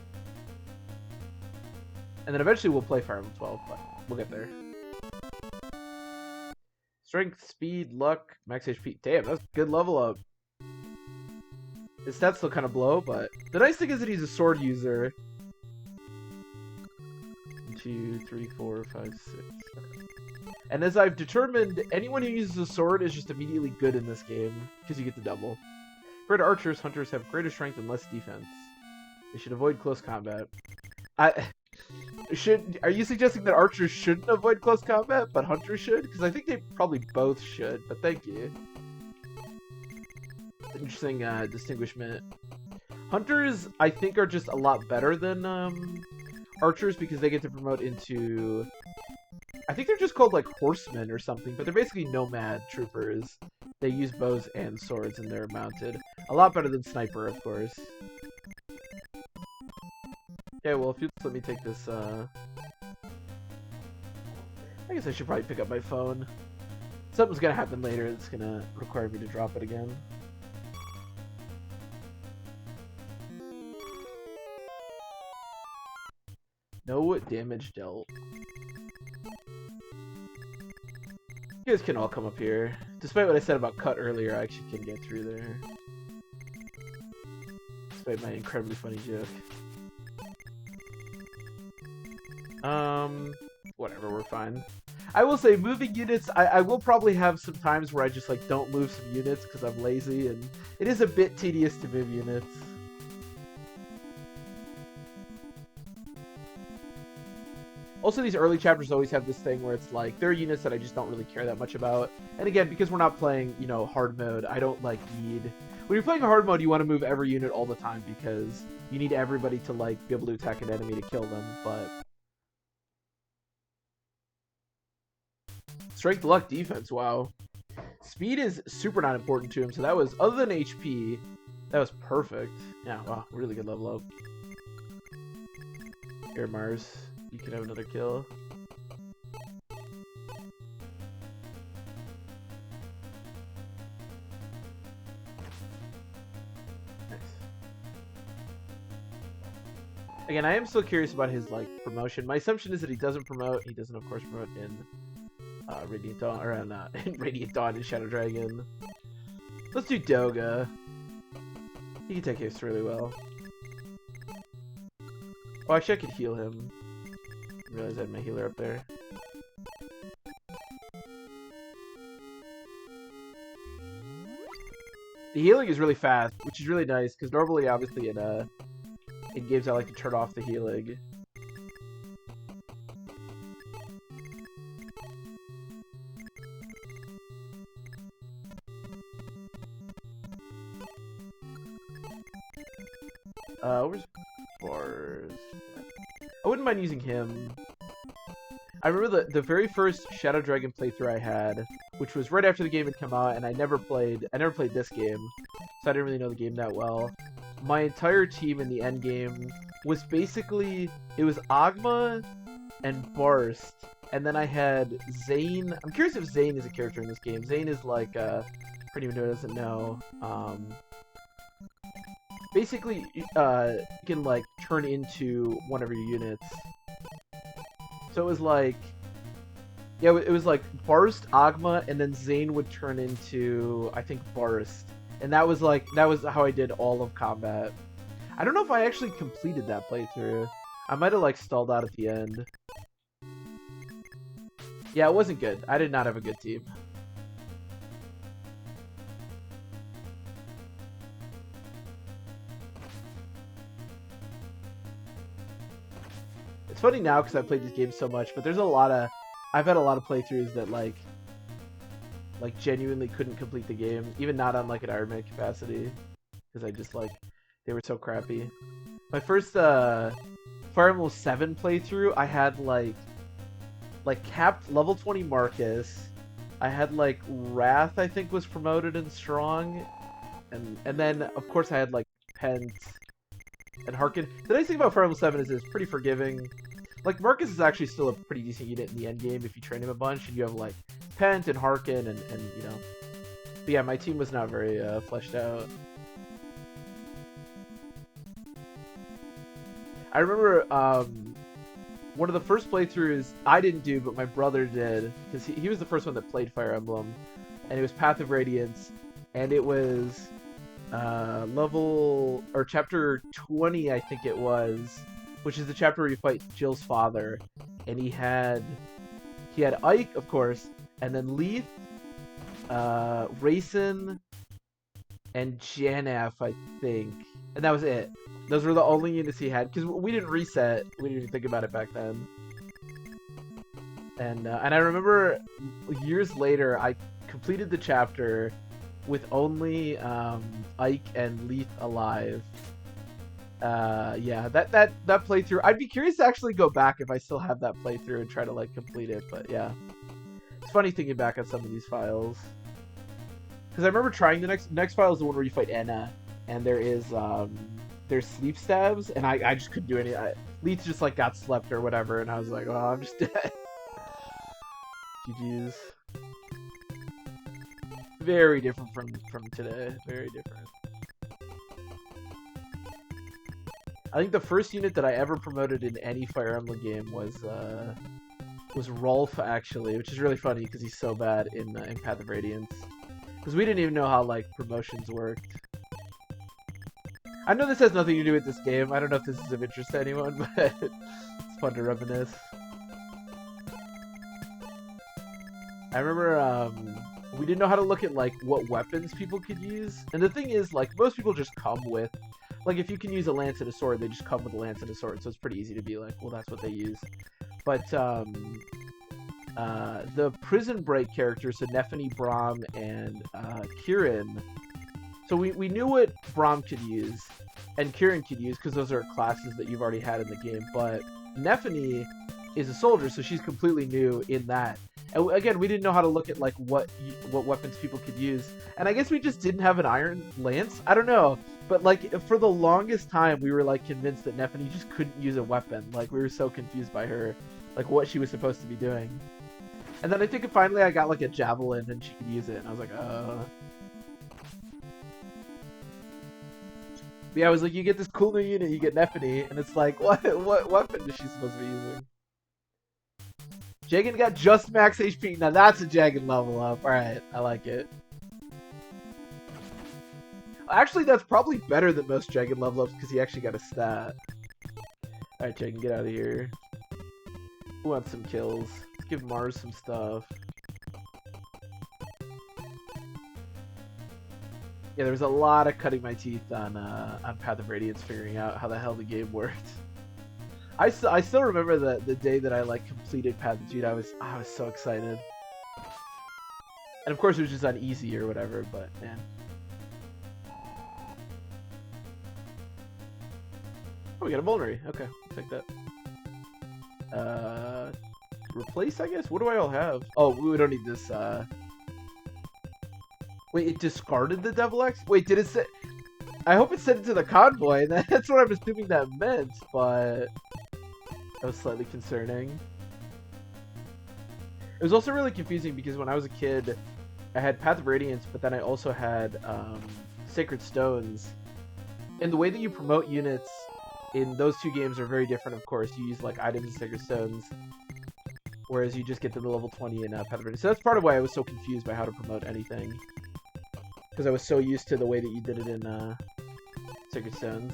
Speaker 1: And then eventually we'll play Fire Emblem 12, but we'll get there. Strength, speed, luck, max HP. Damn, that's a good level up. His stats still kind of blow, but the nice thing is that he's a sword user. 1, 2, 3, 4, 5, 6, 7. And as I've determined, anyone who uses a sword is just immediately good in this game, because you get the double. Compared to archers, hunters have greater strength and less defense. They should avoid close combat. Are you suggesting that archers shouldn't avoid close combat, but hunters should? Because I think they probably both should, but thank you. Interesting distinguishment. Hunters, I think, are just a lot better than archers because they get to promote into... I think they're just called, like, horsemen or something, but they're basically nomad troopers. They use bows and swords and they're mounted. A lot better than sniper, of course. Yeah, well, if you let me take this, I guess I should probably pick up my phone. Something's gonna happen later that's gonna require me to drop it again. No damage dealt. You guys can all come up here. Despite what I said about cut earlier, I actually can get through there. Despite my incredibly funny joke. Whatever, we're fine. I will say, moving units, I will probably have some times where I just, like, don't move some units because I'm lazy, and it is a bit tedious to move units. Also, these early chapters always have this thing where it's like, there are units that I just don't really care that much about. And again, because we're not playing, you know, hard mode, I don't, like, need... When you're playing hard mode, you want to move every unit all the time because you need everybody to, like, be able to attack an enemy to kill them, but... Strength, luck, defense, wow. Speed is super not important to him, so that was, other than HP, that was perfect. Yeah, wow, really good level up. Here, Mars, you can have another kill. Nice. Again, I am still curious about his, like, promotion. My assumption is that he doesn't promote. He doesn't, of course, promote in... Radiant Dawn, or in Radiant Dawn and Shadow Dragon. Let's do Doga. He can take haste really well. Oh, actually I could heal him. I realized I had my healer up there. The healing is really fast, which is really nice, because normally, obviously, in games I like to turn off the healing. Where's Bars? I wouldn't mind using him. I remember the very first Shadow Dragon playthrough I had, which was right after the game had come out, and I never played this game, so I didn't really know the game that well. My entire team in the end game was basically, it was Agma and Barst, and then I had Zane. I'm curious if Zane is a character in this game. Zane is like, for anyone who doesn't know, basically, you can, like, turn into one of your units. So it was like... Yeah, it was like Barst, Agma, and then Zane would turn into, I think, Barst. And that was how I did all of combat. I don't know if I actually completed that playthrough. I might have, like, stalled out at the end. Yeah, it wasn't good. I did not have a good team. It's funny now because I've played this game so much, but there's I've had a lot of playthroughs that like genuinely couldn't complete the game, even not on like an Iron Man capacity, because I just like, they were so crappy. My first Fire Emblem 7 playthrough, I had like like capped level 20 Marcus. I had like Wrath, I think, was promoted in Strong, and then of course I had like Pent and Harkin. The nice thing about Fire Emblem 7 is it's pretty forgiving. Like Marcus is actually still a pretty decent unit in the end game if you train him a bunch, and you have like Pent and Harkin and you know. But yeah, my team was not very fleshed out. I remember one of the first playthroughs I didn't do, but my brother did, because he was the first one that played Fire Emblem, and it was Path of Radiance, and it was level, or chapter 20, I think it was, which is the chapter where you fight Jill's father, and he had Ike, of course, and then Leith, Raisin, and Janaf, I think, and that was it. Those were the only units he had, because we didn't reset. We didn't even think about it back then. And I remember years later, I completed the chapter with only Ike and Leith alive. Yeah, that playthrough. I'd be curious to actually go back if I still have that playthrough and try to like complete it. But yeah, it's funny thinking back on some of these files. Because I remember trying the next file is the one where you fight Enna, and there's sleep stabs, and I just couldn't do any. Leith just like got slept or whatever, and I was like, oh, I'm just dead. GG's. Very different from today. Very different. I think the first unit that I ever promoted in any Fire Emblem game was Rolf, actually, which is really funny because he's so bad in Path of Radiance. Because we didn't even know how like promotions worked. I know this has nothing to do with this game. I don't know if this is of interest to anyone, but it's fun to reminisce. I remember we didn't know how to look at like what weapons people could use. And the thing is, like, most people just come with, like, if you can use a lance and a sword, they just come with a lance and a sword. So it's pretty easy to be like, well, that's what they use. But the Prison Break characters, so Nephany, Braum, and Kirin. So we knew what Braum could use, and Kirin could use, because those are classes that you've already had in the game. But Nephany is a soldier, so she's completely new in that. And again, we didn't know how to look at like what weapons people could use, and I guess we just didn't have an iron lance. I don't know, but like for the longest time, we were like convinced that Nephany just couldn't use a weapon. Like we were so confused by her, like what she was supposed to be doing. And then I think finally I got like a javelin and she could use it, and I was like, But yeah, I was like, you get this cool new unit, you get Nephany, and it's like, what weapon is she supposed to be using? Jagan got just max HP. Now that's a Jagan level up. Alright, I like it. Actually, that's probably better than most Jagan level ups because he actually got a stat. Alright, Jagan, get out of here. Who wants some kills? Let's give Mars some stuff. Yeah, there was a lot of cutting my teeth on Path of Radiance, figuring out how the hell the game worked. I still remember the day that I like completed Path of Dude. I was so excited, and of course it was just on easy or whatever. But man, oh, we got a Vulnerary. Okay, I'll take that. Replace, I guess. What do I all have? Oh, we don't need this. Wait, it discarded the Devil X? Wait, did it say? I hope it sent it to the convoy. That's what I'm assuming that meant, but that was slightly concerning. It was also really confusing because when I was a kid, I had Path of Radiance, but then I also had Sacred Stones. And the way that you promote units in those two games are very different, of course. You use like items and Sacred Stones, whereas you just get them to level 20 in Path of Radiance. So that's part of why I was so confused by how to promote anything. Because I was so used to the way that you did it in Sacred Stones.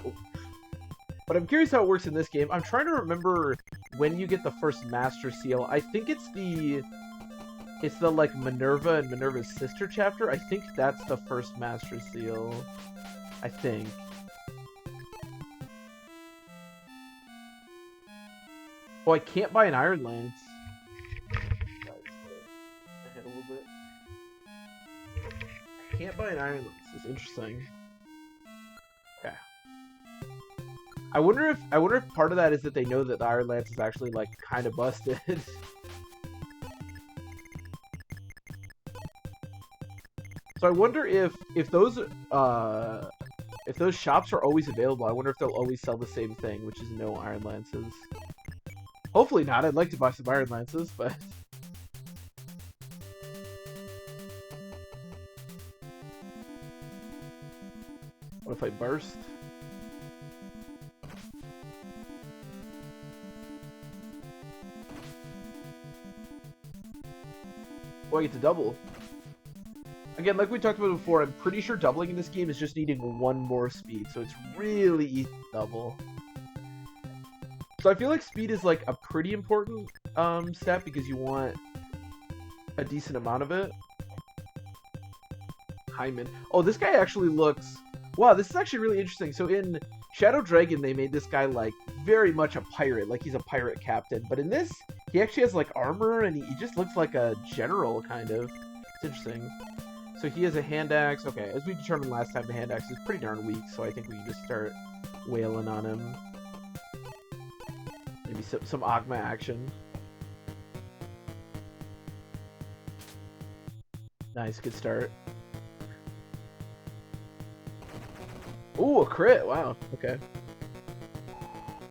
Speaker 1: Oh. But I'm curious how it works in this game. I'm trying to remember when you get the first Master Seal. I think it's the like Minerva and Minerva's sister chapter. I think that's the first Master Seal. I think. Oh, I can't buy an Iron Lance. A little bit. I can't buy an Iron Lance. It's interesting. Okay. I wonder if part of that is that they know that the Iron Lance is actually like kind of busted. So I wonder if those shops are always available. I wonder if they'll always sell the same thing, which is no Iron Lances. Hopefully not. I'd like to buy some Iron Lances, but what if I burst? Oh, I get to double. Again, like we talked about before, I'm pretty sure doubling in this game is just needing one more speed, so it's really easy to double. So I feel like speed is like a pretty important stat because you want a decent amount of it. Hyman. Oh, this guy actually looks... Wow, this is actually really interesting. So in Shadow Dragon, they made this guy like very much a pirate, like he's a pirate captain. But in this, he actually has like armor and he just looks like a general kind of. It's interesting. So he has a hand axe. Okay, as we determined last time, the hand axe is pretty darn weak, so I think we can just start wailing on him. Maybe some Agma action. Nice, good start. Ooh, a crit! Wow, okay.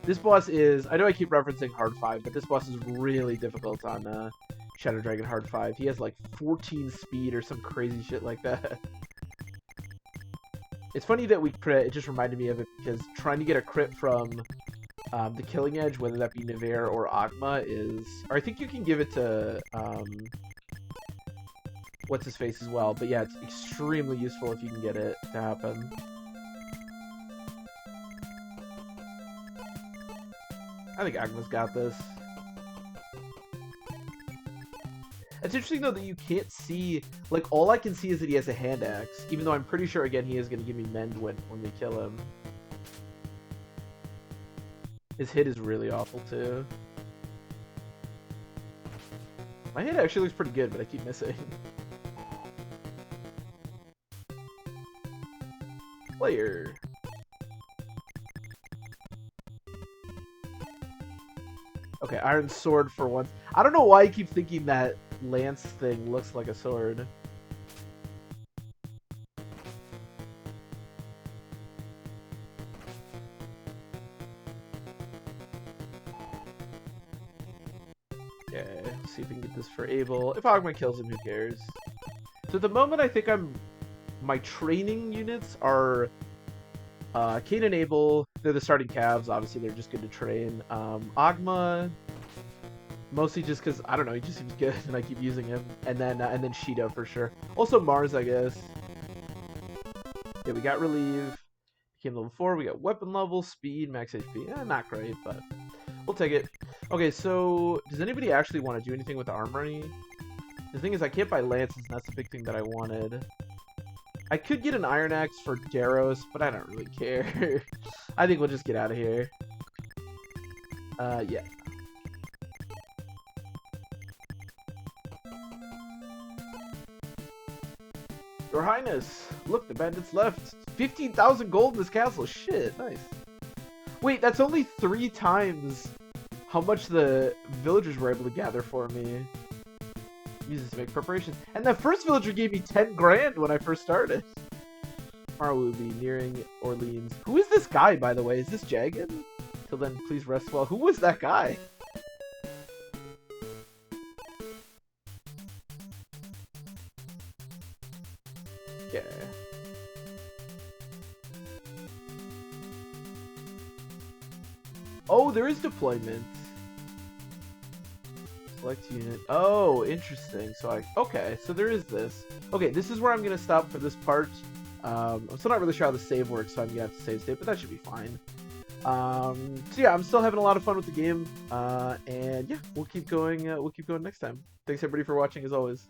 Speaker 1: This boss is... I know I keep referencing Hard 5, but this boss is really difficult on Shadow Dragon Hard 5. He has like 14 speed or some crazy shit like that. It's funny that we crit, it just reminded me of it because trying to get a crit from the Killing Edge, whether that be Navarre or Agma, is... Or I think you can give it to... what's-his-face as well, but yeah, it's extremely useful if you can get it to happen. I think Agma's got this. It's interesting, though, that you can't see... Like, all I can see is that he has a hand axe. Even though I'm pretty sure, again, he is going to give me mend when we kill him. His hit is really awful, too. My hit actually looks pretty good, but I keep missing. Player. Okay, Iron Sword for once. I don't know why I keep thinking that lance thing looks like a sword. Okay, let's see if we can get this for Abel. If Agma kills him, who cares? So at the moment, I think my training units are Cain and Abel. They're the starting calves. Obviously, they're just good to train. Agma, mostly just because, I don't know, he just seems good and I keep using him. And then Sheeta for sure. Also Mars, I guess. Yeah, we got Relieve. Became level 4. We got weapon level, speed, max HP. Not great, but we'll take it. Okay, so does anybody actually want to do anything with the armory? The thing is, I can't buy lances, and that's the big thing that I wanted. I could get an Iron Axe for Daros, but I don't really care. I think we'll just get out of here. Yeah. Your Highness, look, the bandits left. 15,000 gold in this castle. Shit, nice. Wait, that's only 3 times how much the villagers were able to gather for me. Use this to make preparations. And that first villager gave me 10 grand when I first started. Tomorrow we'll be nearing Orleans. Who is this guy, by the way? Is this Jagged? Till then, please rest well. Who was that guy? Okay. Oh, there is deployment. Select unit. Oh, interesting. So okay, so there is this. Okay, this is where I'm gonna stop for this part. I'm still not really sure how the save works, so I'm gonna have to save state, but that should be fine. So yeah, I'm still having a lot of fun with the game, and yeah, we'll keep going. We'll keep going next time. Thanks everybody for watching, as always.